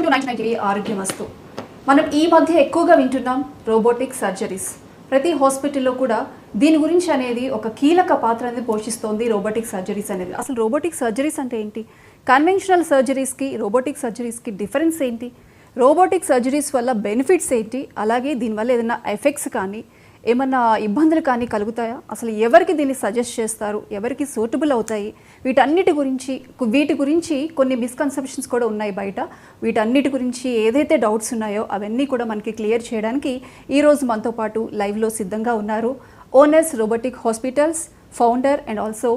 Welcome to 99 TV ఆరోగ్యమస్తు. మనం ఈ మధ్య ఎక్కువగా వింటున్నాం రోబోటిక్ సర్జరీస్. ప్రతి హాస్పిటల్లో కూడా దీని గురించి అనేది ఒక కీలక పాత్ర అనేది పోషిస్తోంది రోబోటిక్ సర్జరీస్ అనేది. అసలు రోబోటిక్ సర్జరీస్ అంటే ఏంటి, కన్వెన్షనల్ సర్జరీస్కి రోబోటిక్ సర్జరీస్కి డిఫరెన్స్ ఏంటి, రోబోటిక్ సర్జరీస్ వల్ల బెనిఫిట్స్ ఏంటి, అలాగే దీనివల్ల ఏదైనా ఎఫెక్ట్స్ కానీ ఏమన్నా ఇబ్బందులు కానీ కలుగుతాయా, అసలు ఎవరికి దీన్ని సజెస్ట్ చేస్తారు, ఎవరికి సూటబుల్ అవుతాయి, వీటి గురించి కొన్ని మిస్కన్సెప్షన్స్ కూడా ఉన్నాయి బయట. వీటన్నిటి గురించి ఏదైతే డౌట్స్ ఉన్నాయో అవన్నీ కూడా మనకి క్లియర్ చేయడానికి ఈరోజు మనతో పాటు లైవ్లో సిద్ధంగా ఉన్నారు owners robotic hospitals founder and also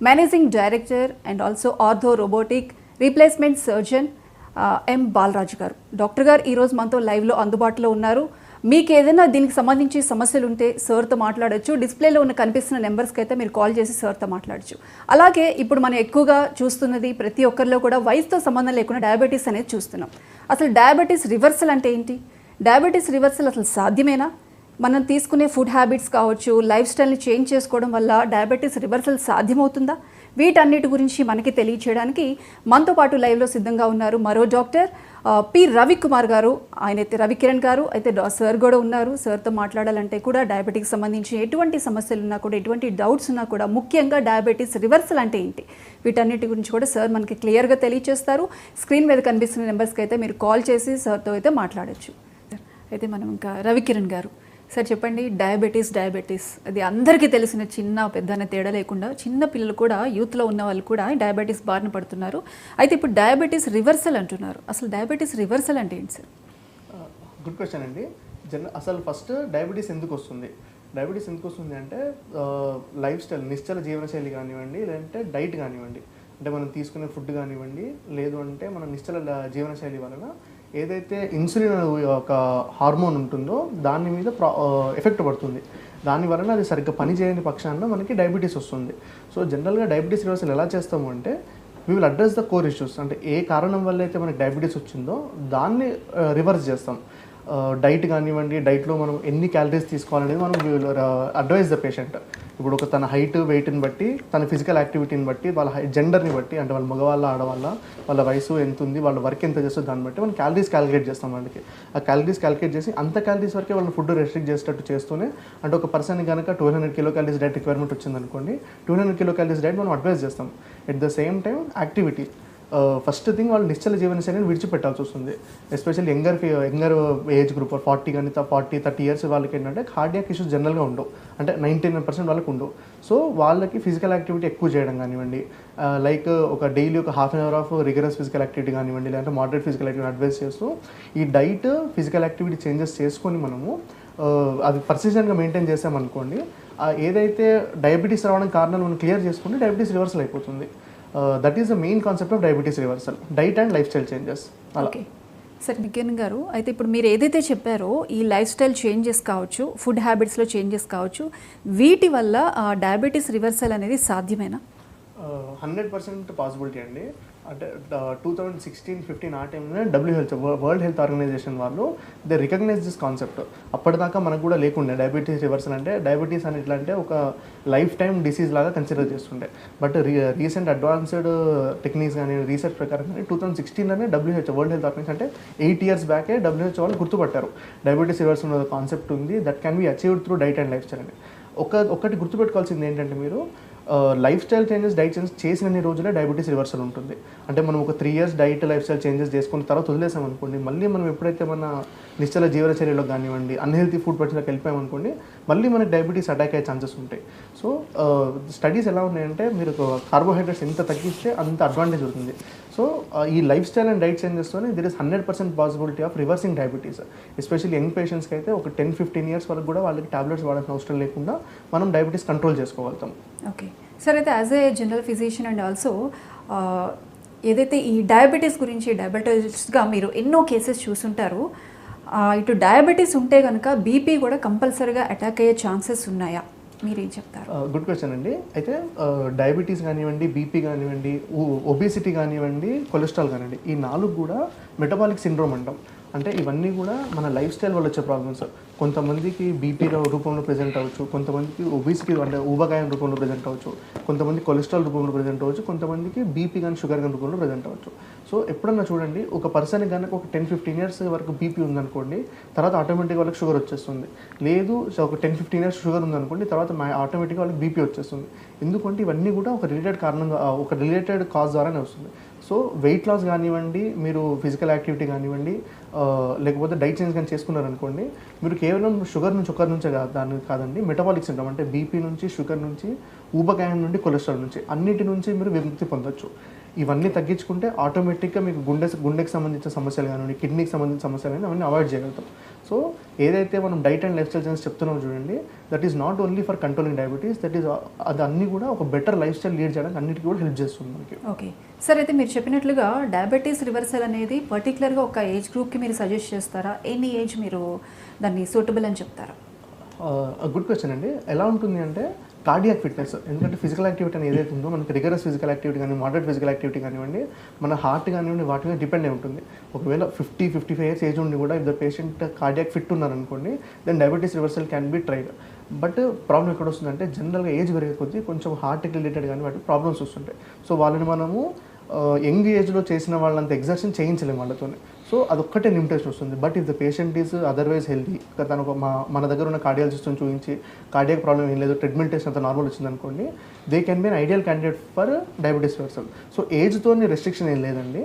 managing director and also ortho robotic replacement surgeon M Balaraju garu. Doctor గారు ఈరోజు మనతో లైవ్లో అందుబాటులో ఉన్నారు. మీకు ఏదైనా దీనికి సంబంధించి సమస్యలు ఉంటే సార్తో మాట్లాడచ్చు. డిస్ప్లేలో ఉన్న కనిపిస్తున్న నెంబర్స్కి అయితే మీరు కాల్ చేసి సార్తో మాట్లాడచ్చు. అలాగే ఇప్పుడు మనం ఎక్కువగా చూస్తున్నది ప్రతి ఒక్కరిలో కూడా వయసుతో సంబంధం లేకుండా డయాబెటీస్ అనేది చూస్తున్నాం. అసలు డయాబెటీస్ రివర్సల్ అంటే ఏంటి, డయాబెటీస్ రివర్సల్ అసలు సాధ్యమేనా, మనం తీసుకునే ఫుడ్ హ్యాబిట్స్ కావచ్చు, లైఫ్ స్టైల్ని చేంజ్ చేసుకోవడం వల్ల డయాబెటీస్ రివర్సల్ సాధ్యమవుతుందా, వీటన్నిటి గురించి మనకి తెలియచేయడానికి మనతో పాటు లైవ్లో సిద్ధంగా ఉన్నారు మరో డాక్టర్ పి రవికుమార్ గారు. ఆయన అయితే రవికిరణ్ గారు అయితే సార్ కూడా ఉన్నారు. సార్తో మాట్లాడాలంటే కూడా డయాబెటీకి సంబంధించి ఎటువంటి సమస్యలు ఉన్నా కూడా, ఎటువంటి డౌట్స్ ఉన్నా కూడా, ముఖ్యంగా డయాబెటీస్ రివర్సల్ అంటే ఏంటి, వీటన్నిటి గురించి కూడా సార్ మనకి క్లియర్గా తెలియచేస్తారు. స్క్రీన్ మీద కనిపిస్తున్న నెంబర్స్కి అయితే మీరు కాల్ చేసి సార్తో అయితే మాట్లాడచ్చు. అయితే మనం ఇంకా రవికిరణ్ గారు, సార్ చెప్పండి, డయాబెటీస్ అది అందరికీ తెలిసిన చిన్న పెద్ద అనే తేడా లేకుండా చిన్న పిల్లలు కూడా, యూత్లో ఉన్న వాళ్ళు కూడా డయాబెటీస్ బారిన పడుతున్నారు. అయితే ఇప్పుడు డయాబెటీస్ రివర్సల్ అంటున్నారు. అసలు డయాబెటీస్ రివర్సల్ అంటే ఏంటి సార్? గుడ్ క్వశ్చన్ అండి. అసలు ఫస్ట్ డయాబెటీస్ ఎందుకు వస్తుంది అంటే లైఫ్ స్టైల్, నిశ్చల జీవనశైలి కానివ్వండి, లేదంటే డైట్ కానివ్వండి, అంటే మనం తీసుకునే ఫుడ్ కానివ్వండి, లేదు అంటే మన నిశ్చల జీవనశైలి వలన ఏదైతే ఇన్సులిన్ ఒక హార్మోన్ ఉంటుందో దాని మీద ఎఫెక్ట్ పడుతుంది. దాని వలన అది సరిగ్గా పని చేయని పక్షాన మనకి డయాబెటీస్ వస్తుంది. సో జనరల్గా డయాబెటీస్ రివర్సల్ ఎలా చేస్తాము అంటే we will address the core issues. అంటే ఏ కారణం వల్ల అయితే మనకి డయాబెటీస్ వచ్చిందో దాన్ని రివర్స్ చేస్తాం. డైట్ కానివ్వండి, డైట్లో మనం ఎన్ని క్యాలరీస్ తీసుకోవాలనేది మనం అడ్వైజ్ ద పేషెంట్. ఇప్పుడు ఒక తన హైట్, వెయిట్ని బట్టి, తన ఫిజికల్ యాక్టివిటీని బట్టి, వాళ్ళ జెండర్ని బట్టి, అంటే వాళ్ళ మగవాళ్ళ, ఆడవాళ్ళ, వాళ్ళ వయసు ఎంత ఉంది, వాళ్ళ వర్క్ ఎంత చేస్తుంది, దాన్ని బట్టి మనం క్యాలరీస్ క్యాలిక్యులేట్ చేస్తాం వాళ్ళకి. ఆ క్యాలరీస్ క్యాలిక్యులేట్ చేసి అంత క్యాలరీస్ వరకే వాళ్ళని ఫుడ్ రెస్ట్రిక్ట్ చేసేటట్టు చేస్తూనే, అంటే ఒక పర్సన్కి కనుక 200 కిలో క్యాలరీస్ డైట్ రిక్వైర్మెంట్ వచ్చిందనుకోండి, 200 కిలో క్యాలరీస్ డైట్ మనం అడ్వైజ్ చేస్తాం. At the same time activity, first thing వాళ్ళు నిశ్చల జీవనశైలిని విడిచిపెట్టాల్సి వస్తుంది. ఎస్పెషల్లీ యంగర్ ఏజ్ గ్రూప్ 40 కానీ 40-30 ఇయర్స్ వాళ్ళకి ఏంటంటే కార్డియాక్ ఇష్యూస్ జనరల్గా ఉండవు, అంటే 99% వాళ్ళకి ఉండవు. సో వాళ్ళకి ఫిజికల్ యాక్టివిటీ ఎక్కువ చేయడం కానివ్వండి, లైక్ ఒక డైలీ ఒక ½ an hour of rigorous physical activity కానివ్వండి, లేదంటే మోడరేట్ ఫిజికల్ యాక్టివిటీ అడ్వైస్ చేస్తూ ఈ డైట్, ఫిజికల్ యాక్టివిటీ చేంజెస్ చేసుకొని మనము అది పర్సిస్టెంట్గా మెయింటైన్ చేసామనుకోండి, ఏదైతే డయాబెటీస్ రావడానికి కారణాలు మనం క్లియర్ చేసుకుంటే డయాబెటీస్ రివర్సల్ అయిపోతుంది. That is the main concept of diabetes reversal, diet and life style changes. Okay sir Kiran గారు, అయితే ఇప్పుడు మీరు ఏదైతే చెప్పారో ఈ లైఫ్ స్టైల్ చేంజెస్ కావచ్చు, ఫుడ్ హ్యాబిట్స్లో చేంజెస్ కావచ్చు, వీటి వల్ల డయాబెటీస్ రివర్సల్ అనేది సాధ్యమేనా? 100% పాసిబిలిటీ అండి. అంటే 2016-15 ఆ టైంలో వరల్డ్ హెల్త్ ఆర్గనైజేషన్ వాళ్ళు దే రికగ్నైజ్ దిస్ కాన్సెప్ట్. అప్పటిదాకా మనకు కూడా లేకుండే డయాబెటీస్ రివర్సల్ అంటే, డయాబెటీస్ అని ఎట్లా అంటే ఒక లైఫ్ టైం డిసీజ్ లాగా కన్సిడర్ చేస్తుండే. బట్ రీసెంట్ అడ్వాన్స్డ్ టెక్నిక్స్ కానీ రీసెర్చ్ ప్రకారం కానీ 2016లోనే వరల్డ్ హెల్త్ ఆర్గనైజేషన్, అంటే 8 years బ్యాకే WHO వాళ్ళు గుర్తుపట్టారు డయాబెటీస్ రివర్సల్ కాన్సెప్ట్ ఉంది, that can be achieved through diet and life style అని. ఒకటి గుర్తుపెట్టుకోవాల్సింది ఏంటంటే, మీరు life style changes, diet changes చేసిన రోజులే డయాబెటీస్ రివర్సల్ ఉంటుంది. అంటే మనం ఒక 3 years diet, life style changes చేసుకున్న తర్వాత వదిలేసాం అనుకోండి, మళ్ళీ మనం ఎప్పుడైతే మన నిశ్చల జీవనశైలిలో కానివ్వండి, అన్హెల్తీ ఫుడ్ పట్టిలోకి వెళ్ళిపోయామనుకోండి, మళ్ళీ మనకి డయాబెటీస్ అటాక్ అయ్యే ఛాన్సెస్ ఉంటాయి. సో స్టడీస్ ఎలా ఉన్నాయంటే, మీరు కార్బోహైడ్రేట్స్ ఎంత తగ్గిస్తే అంత అడ్వాంటేజ్ ఉంటుంది. సో ఈ లైఫ్ స్టైల్ అండ్ డైట్ చేంజెస్తోనే there is 100% possibility of reversing diabetes. Especially young పేషెంట్స్కి అయితే ఒక 10-15 years వరకు కూడా వాళ్ళకి టాబ్లెట్స్ వాడాల్సిన అవసరం లేకుండా మనం డయాబెటీస్ కంట్రోల్ చేసుకోగలుగుతాం. ఓకే సార్, అయితే as a general physician and also ఏదైతే ఈ డయాబెటీస్ గురించి, డయాబెటిస్ట్గా మీరు ఎన్నో కేసెస్ చూసుంటారు. ఇటు డయాబెటీస్ ఉంటే కనుక బీపీ కూడా కంపల్సరీగా అటాక్ అయ్యే ఛాన్సెస్ ఉన్నాయా, మీరేం చెప్తారు? గుడ్ క్వశ్చన్ అండి. అయితే డయాబెటీస్ కానివ్వండి, బీపీ కానివ్వండి, ఒబేసిటీ కానివ్వండి, కొలెస్ట్రాల్ కానివ్వండి, ఈ 4 కూడా మెటబాలిక్ సిండ్రోమ్ అంటాం. అంటే ఇవన్నీ కూడా మన లైఫ్ స్టైల్ వల్ల వచ్చే ప్రాబ్లమ్స్. కొంతమందికి బీపీ రూపంలో ప్రెజెంట్ అవ్వచ్చు, కొంతమందికి ఒబిసిటీ అంటే ఊబకాయం రూపంలో ప్రెజెంట్ అవ్వచ్చు, కొంతమంది కొలెస్ట్రాల్ రూపంలో ప్రెజెంట్ అవ్వచ్చు, కొంతమందికి బీపీ కానీ షుగర్ కానీ రూపంలో ప్రెజెంట్ అవ్వచ్చు. సో ఎప్పుడన్నా చూడండి, ఒక పర్సన్ కనుక ఒక 10-15 ఇయర్స్ వరకు బీపీ ఉందనుకోండి, తర్వాత ఆటోమేటిక్గా వాళ్ళకి షుగర్ వచ్చేస్తుంది. లేదు ఒక 10-15 ఇయర్స్ షుగర్ ఉందనుకోండి, తర్వాత ఆటోమేటిక్గా వాళ్ళకి బీపీ వచ్చేస్తుంది. ఎందుకంటే ఇవన్నీ కూడా ఒక రిలేటెడ్ కాజ్ ద్వారానే వస్తుంది. సో వెయిట్ లాస్ కానివ్వండి, మీరు ఫిజికల్ యాక్టివిటీ కానివ్వండి, లేకపోతే డైట్ చేంజ్ కానీ చేసుకున్నారనుకోండి, మీరు కేవలం షుగర్ నుంచి ఒకరి నుంచే దాన్ని కాదండి, మెటబాలిక్ సిండ్రోమ్ అంటే బీపీ నుంచి, షుగర్ నుంచి, ఊబకాయం నుండి, కొలెస్ట్రాల్ నుంచి అన్నిటి నుంచి మీరు విముక్తి పొందొచ్చు. ఇవన్నీ తగ్గించుకుంటే ఆటోమేటిక్గా మీకు గుండెకి సంబంధించిన సమస్యలు కానివ్వండి, కిడ్నీకి సంబంధించిన సమస్యలు కానీ అవన్నీ అవాయిడ్ చేయగలుగుతాం. సో ఏదైతే మనం diet and lifestyle change చెప్తున్నామో చూడండి, that is not only for controlling diabetes, అది అన్నీ కూడా ఒక బెటర్ లైఫ్ స్టైల్ లీడ్ చేయడానికి అన్నిటికీ కూడా హెల్ప్ చేస్తుంది మనకి. ఓకే సార్, అయితే మీరు చెప్పినట్లుగా డయాబెటీస్ రివర్సల్ అనేది పర్టికులర్గా ఒక ఏజ్ గ్రూప్కి మీరు సజెస్ట్ చేస్తారా? ఎన్ని ఏజ్ మీరు దాన్ని సూటబుల్ అని చెప్తారా? గుడ్ క్వశ్చన్ అండి. ఎలా ఉంటుంది అంటే కార్డియాక్ ఫిట్నెస్, ఎందుకంటే ఫిజికల్ యాక్టివిటీ అని ఏదైతే ఉందో మనకి రిగరస్ ఫిజికల్ యాక్టివిటీ కానీ, మోడరేట్ ఫిజికల్ యాక్టివిటీ కానివ్వండి, మన హార్ట్ కానివ్వండి, వాటి మీద డిపెండ్ అయి ఉంటుంది. ఒకవేళ 50-55 ఇయర్స్ ఏజ్ ఉండి కూడా if the patient cardiac fit ఉన్నారనుకోండి, then diabetes reversal can be tried. But problem ఎక్కడ వస్తుందంటే, జనరల్గా ఏజ్ పెరిగే కొద్దీ కొంచెం హార్ట్కి రిలేటెడ్ కానీ వాటి ప్రాబ్లమ్స్ వస్తుంటాయి. సో వాళ్ళని మనము యంగ్ ఏజ్లో చేసిన వాళ్ళంత ఎగ్జర్షన్ చేయించలేము వాళ్ళతో. సో అదొక్కటే లిమిటేషన్ వస్తుంది. But if the patient is otherwise healthy, తను మన దగ్గర ఉన్న కార్డియాలజిస్ట్ని చూపించి కార్డియాక్ ప్రాబ్లమ్ ఏం లేదు, ట్రీట్మెంట్ టెస్ట్ అంత నార్మల్ వచ్చిందనుకోండి, they can be an ideal candidate for diabetes reversal. So ఏజ్తో రెస్ట్రిక్షన్ ఏం లేదండి.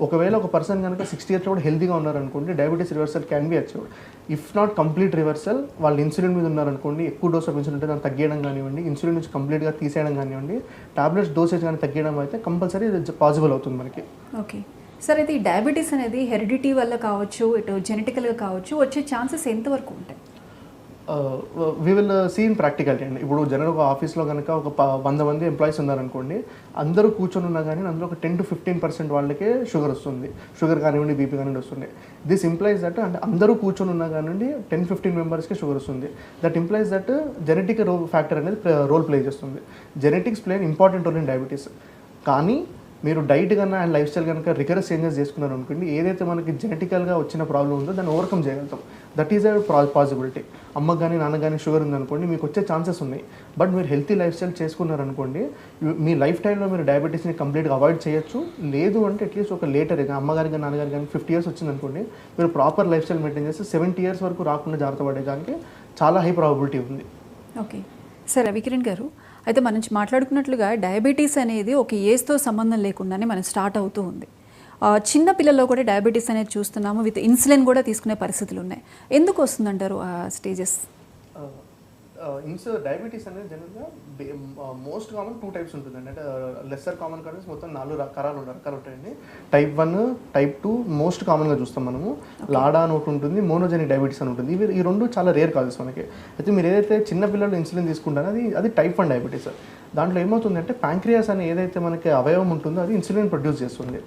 ఒకవేళ ఒక పర్సన్ కనుక 60 ఇయర్స్ కూడా హెల్తీగా ఉన్నారనుకోండి, diabetes reversal can be achieved. If not complete reversal, వాళ్ళు ఇన్సులిన్ మీద ఉన్నారనుకోండి, ఎక్కువ డోస్ ఆఫ్ ఇన్సులిన్ ఉంటే దాన్ని తగ్గడం కానివ్వండి, ఇన్సులిన్ నుంచి కంప్లీట్గా తీసేయడం కానివ్వండి, టాబ్లెట్స్ డోసేజ్ కానీ తగ్గడం అయితే కంపల్సరీ పాసిబుల్ అవుతుంది మనకి. ఓకే సార్, అయితే ఈ డయాబెటీస్ అనేది హెరిడిటీ వల్ల కావచ్చు, ఇటు జెనెటికల్గా కావచ్చు, వచ్చే ఛాన్సెస్ ఎంతవరకు ఉంటాయి? We will see in practicality అండి. ఇప్పుడు జనరల్ ఒక ఆఫీస్లో కనుక ఒక 100 మంది ఎంప్లాయీస్ ఉన్నారనుకోండి, అందరూ కూర్చొని ఉన్నా కానీ అందులో ఒక 10-15% వాళ్ళకే షుగర్ వస్తుంది, షుగర్ కానివ్వండి, బీపీ కానివ్వండి వస్తుంది. దిస్ ఇంప్లైజ్ దట్, అంటే అందరూ కూర్చొని ఉన్నా కానివ్వండి 10-15 మెంబర్స్కి షుగర్ వస్తుంది. That implies that genetic factor అనేది రోల్ ప్లే చేస్తుంది. Genetics play important role in diabetes. కానీ మీరు డైట్ కన్నా అండ్ లైఫ్ స్టైల్ కనుక రిగరస్ చేంజెస్ చేసుకున్నారు అనుకోండి, ఏదైతే మనకి జెనెటికల్గా వచ్చిన ప్రాబ్లం ఉందో దాన్ని ఓవర్కమ్ చేయగలుగుతాం. That is a possibility. అమ్మకు కానీ నాన్నకు కానీ షుగర్ ఉందనుకోండి, మీకు వచ్చే ఛాన్సెస్ ఉన్నాయి. బట్ మీరు హెల్తీ లైఫ్ స్టైల్ చేసుకున్నారనుకోండి, మీ లైఫ్ టైంలో మీరు డయాబెటీస్ని కంప్లీట్గా అవాయిడ్ చేయొచ్చు. లేదు అంటే అట్లీస్ట్ ఒక లేటర్ అమ్మగారికి కానీ నాన్నగారికి కానీ 50 ఇయర్స్ వచ్చిందనుకోండి, మీరు ప్రాపర్ లైఫ్ స్టైల్ మెయింటైన్ చేస్తే 70 ఇయర్స్ వరకు రాకుండా జాగ్రత్త పడేదానికి చాలా హై ప్రాబిలిటీ ఉంది. ఓకే సార్, రవికిరణ్ గారు, అయితే మనం మాట్లాడుకున్నట్లుగా డయాబెటీస్ అనేది ఒక ఏజ్తో సంబంధం లేకుండానే మనం స్టార్ట్ అవుతూ ఉంది. చిన్న పిల్లల్లో కూడా డయాబెటీస్ అనేది చూస్తున్నాము, విత్ ఇన్సులిన్ కూడా తీసుకునే పరిస్థితులు ఉన్నాయి. ఎందుకు వస్తుందంటారు ఆ స్టేజెస్? డయాబెటీస్ అనేది జనరల్గా మోస్ట్ కామన్ 2 టైప్స్ ఉంటుందండి. అంటే లెస్సర్ కామన్ కారణం మొత్తం 4 రకాలు ఉంటాయండి. టైప్ 1, టైప్ 2 మోస్ట్ కామన్గా చూస్తాం మనము. లాడా అని ఒకటి ఉంటుంది, మోనోజెనిక్ డయాబెటీస్ అని ఉంటుంది. ఈ రెండు చాలా రేర్ కాజెస్ మనకి. అయితే మీరు ఏదైతే చిన్న పిల్లలు ఇన్సులిన్ తీసుకుంటారో అది టైప్ 1 డయాబెటీస్. దాంట్లో ఏమవుతుందంటే ప్యాంక్రియాస్ అని ఏదైతే మనకి అవయవం ఉంటుందో అది ఇన్సులిన్ ప్రొడ్యూస్ చేస్తుంది.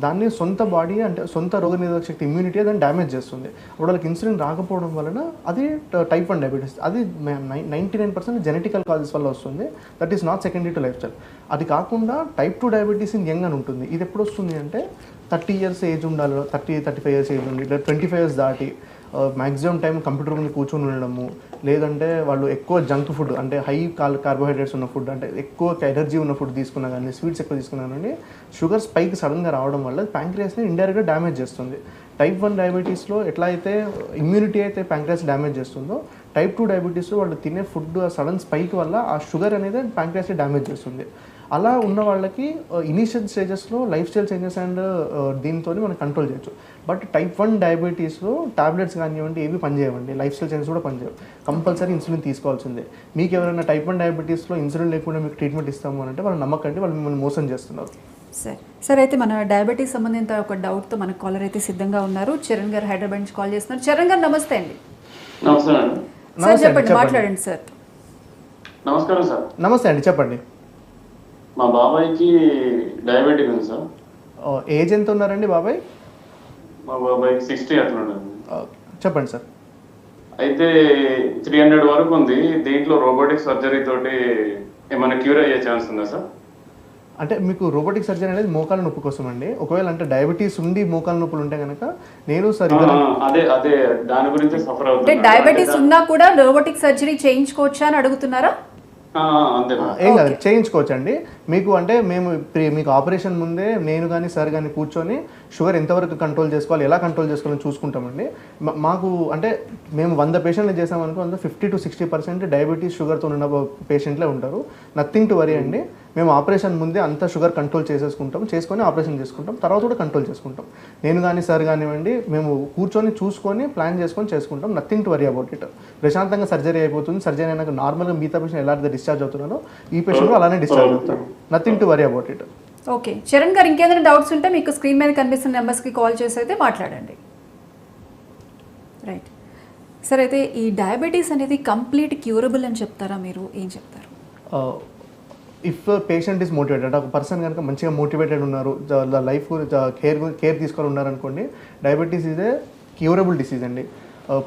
దాన్ని సొంత బాడీ అంటే సొంత రోగనిరోధక శక్తి ఇమ్యూనిటీ దాన్ని డ్యామేజ్ చేస్తుంది. అప్పుడు వాళ్ళకి ఇన్సులిన్ రాకపోవడం వలన అది టైప్ 1 డయాబెటీస్. అది 99% జెనెటికల్ కాజెస్ వల్ల వస్తుంది. That is not secondary to life style. అది కాకుండా టైప్ 2 డయాబెటీస్ ఇన్ యంగ్ అని ఉంటుంది. ఇది ఎప్పుడు వస్తుంది అంటే 30 ఇయర్స్ ఏజ్ ఉండాలి, 30-35 ఇయర్స్ ఏజ్ ఉండి, 25 ఇయర్స్ దాటి మ్యాక్సిమం టైం కంప్యూటర్ ముందు కూర్చొని ఉండడము, లేదంటే వాళ్ళు ఎక్కువ జంక్ ఫుడ్ అంటే హై కార్బోహైడ్రేట్స్ ఉన్న ఫుడ్ అంటే ఎక్కువ ఎనర్జీ ఉన్న ఫుడ్ తీసుకున్నా కానీ, స్వీట్స్ ఎక్కువ తీసుకున్నా కానీ షుగర్ స్పైక్ సడన్గా రావడం వల్ల ప్యాంక్రియాస్ని ఇండైరెక్ట్గా డ్యామేజ్ చేస్తుంది. టైప్ 1 డయాబెటీస్లో ఎట్లా అయితే ఇమ్యూనిటీ అయితే ప్యాంక్రియాస్ డ్యామేజ్ చేస్తుందో, టైప్ 2 డయాబెటీస్లో వాళ్ళు తినే ఫుడ్ సడన్ స్పైక్ వల్ల ఆ షుగర్ అనేది ప్యాంక్రియాస్ని డ్యామేజ్ చేస్తుంది. అలా ఉన్న వాళ్ళకి ఇనీషియల్ స్టేజెస్లో లైఫ్ స్టైల్ చేంజెస్ అండ్ దీంతో మనం కంట్రోల్ చేయొచ్చు. బట్ టైప్ 1 డయాబెటీస్లో టాబ్లెట్స్ కానివ్వండి ఏవి పనిచేయవండి, లైఫ్ స్టైల్ చేంజెస్ కూడా పనిచేయవు. కంపల్సరీ ఇన్సులిన్ తీసుకోవాల్సిందే. మీకు ఎవరైనా టైప్ 1 డయాబెటీస్లో ఇన్సులిన్ లేకుండా మీకు ట్రీట్మెంట్ ఇస్తాము అంటే వాళ్ళు నమ్మకండి, వాళ్ళు మిమ్మల్ని మోసం చేస్తున్నారు. సార్, అయితే మన డయాబెటీస్ సంబంధించిన ఒక డౌట్తో మన కాలర్ అయితే సిద్ధంగా ఉన్నారు. చరణ్ గారు హైదరాబాద్ నుంచి కాల్ చేస్తున్నారు. చరణ్ గారు నమస్తే అండి. సార్ చెప్పండి, మాట్లాడండి సార్. నమస్కారం సార్. నమస్తే అండి, చెప్పండి. మా బాబాయ్కి డయాబెటిక్ ఉంది సార్. ఏజ్ ఎంత ఉన్నారండి బాబాయ్? మా బాబాయ్కి 60 అట్లా ఉండండి. చెప్పండి సార్. అయితే 300 వరకు ఉంది. దీంట్లో రోబోటిక్ సర్జరీ తోటి ఏమైనా క్యూర్ అయ్యే ఛాన్స్ ఉందా సార్? అంటే మీకు రోబోటిక్ సర్జరీ అనేది మోకాల నొప్పి కోసం అండి. ఒకవేళ అంటే డయాబెటీస్ ఉండి మోకాల నొప్పులు ఉంటే కనుక నేను సార్ అదే దాని గురించి సఫర్ అంటే అవుతుంది. డయాబెటీస్ ఉన్నా కూడా రోబోటిక్ సర్జరీ చేయించుకోవచ్చా అని అడుగుతున్నారా? అంతే ఏం కాదు, చేయించుకోవచ్చు అండి. మీకు అంటే మేము మీకు ఆపరేషన్ ముందే నేను కానీ సార్ కానీ కూర్చొని షుగర్ ఎంతవరకు కంట్రోల్ చేసుకోవాలి, ఎలా కంట్రోల్ చేసుకోవాలని చూసుకుంటామండి. మాకు అంటే మేము 100 పేషెంట్లు చేసామనుకో అందులో 50 to 60% డయాబెటీస్ షుగర్తో ఉన్న పేషెంట్లే ఉంటారు. నథింగ్ టు వరీ అండి. మేము ఆపరేషన్ ముందే అంతా షుగర్ కంట్రోల్ చేసుకొని ఆపరేషన్ చేసుకుంటాం, తర్వాత కూడా కంట్రోల్ చేసుకుంటాం. నేను కానీ సార్ కానివ్వండి, మేము కూర్చొని చూసుకొని ప్లాన్ చేసుకుంటాం. Nothing to worry about it. ప్రశాంతంగా సర్జరీ అయిపోతుంది. సర్జరీ అయినాక నార్మల్గా మిగతా పేషెంట్ ఎలా డిశ్చార్జ్ అవుతున్నారో ఈ పేషెంట్ అలానే డిశ్చార్జ్ అవుతారు. Nothing to worry about it. Okay Charan గారు, ఇంకేదైనా డౌట్స్ ఉంటే మీకు స్క్రీన్ మీద కనిపిస్తున్న నెంబర్స్కి కాల్ చేసి అయితే మాట్లాడండి. రైట్ సార్, అయితే ఈ డయాబెటీస్ అనేది కంప్లీట్ క్యూరబుల్ అని చెప్తారా, మీరు ఏం చెప్తారు? ఇఫ్ పేషెంట్ ఈస్ మోటివేటెడ్, ఒక పర్సన్ కనుక మంచిగా మోటివేటెడ్ ఉన్నారు, లైఫ్ కేర్ తీసుకొని ఉన్నారనుకోండి, diabetes is a curable disease అండి.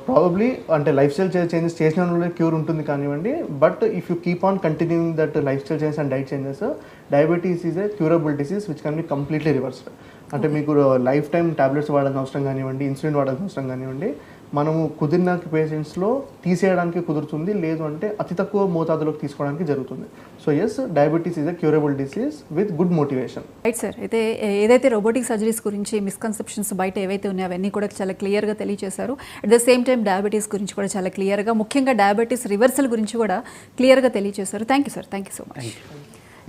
ప్రాబబ్లీ అంటే లైఫ్ స్టైల్ చేంజెస్ చేసిన వాళ్ళే క్యూర్ ఉంటుంది కానివ్వండి. But if you keep on continuing that life style changes and diet changes, diabetes is a curable disease which can be completely reversed. అంటే మీకు life time tablets వాడాల్సిన అవసరం కానివ్వండి, ఇన్సులిన్ వాడాల్సిన అవసరం కానివ్వండి, మనము కుదిరిన పేషెంట్స్లో తీసేయడానికి కుదురుతుంది, లేదు అంటే అతి తక్కువ మోతాదులోకి తీసుకోవడానికి జరుగుతుంది. So yes, diabetes is a curable disease with good motivation. Right sir, అయితే ఏదైతే రోబోటిక్ సర్జరీస్ గురించి మిస్కన్సెప్షన్స్ బయట ఏవైతే ఉన్నాయో అవన్నీ కూడా చాలా క్లియర్గా తెలియజేశారు. At the same time diabetes గురించి కూడా చాలా క్లియర్గా, ముఖ్యంగా డయాబెటీస్ రివర్సల్ గురించి కూడా క్లియర్గా తెలియజేశారు. Thank you sir, thank you so much.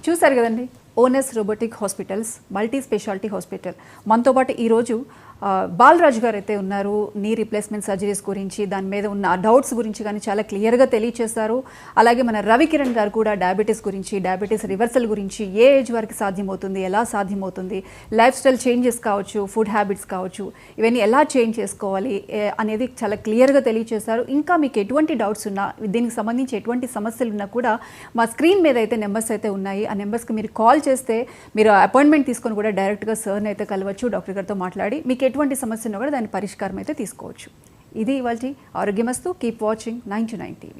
చూసారు కదండి, onus robotic hospitals multi speciality hospital. మనతో పాటు ఈరోజు బాలరాజు గారు అయితే ఉన్నారు. నీ రీప్లేస్మెంట్ సర్జరీస్ గురించి, దాని మీద ఉన్న డౌట్స్ గురించి కానీ చాలా క్లియర్గా తెలియచేస్తారు. అలాగే మన రవికిరణ్ గారు కూడా డయాబెటీస్ గురించి, డయాబెటీస్ రివర్సల్ గురించి, ఏ ఏజ్ వరకు సాధ్యమవుతుంది, ఎలా సాధ్యమవుతుంది, లైఫ్ స్టైల్ చేంజెస్ కావచ్చు, ఫుడ్ హ్యాబిట్స్ కావచ్చు, ఇవన్నీ ఎలా చేంజ్ చేసుకోవాలి అనేది చాలా క్లియర్గా తెలియచేశారు. ఇంకా మీకు ఎటువంటి డౌట్స్ ఉన్నా, దీనికి సంబంధించి ఎటువంటి సమస్యలు ఉన్నా కూడా మా స్క్రీన్ మీద అయితే నెంబర్స్ అయితే ఉన్నాయి. ఆ నెంబర్స్కి మీరు కాల్ చేస్తే మీరు అపాయింట్మెంట్ తీసుకొని కూడా డైరెక్ట్గా సార్ని అయితే కలవచ్చు, డాక్టర్ గారితో మాట్లాడి మీకు ఎటువంటి సమస్య ఉన్నా కూడా దాని పరిష్కారం అయితే తీసుకోవచ్చు. ఇది ఇవాల్టి ఆరోగ్యమస్తు. Keep watching 9 to 9 TV.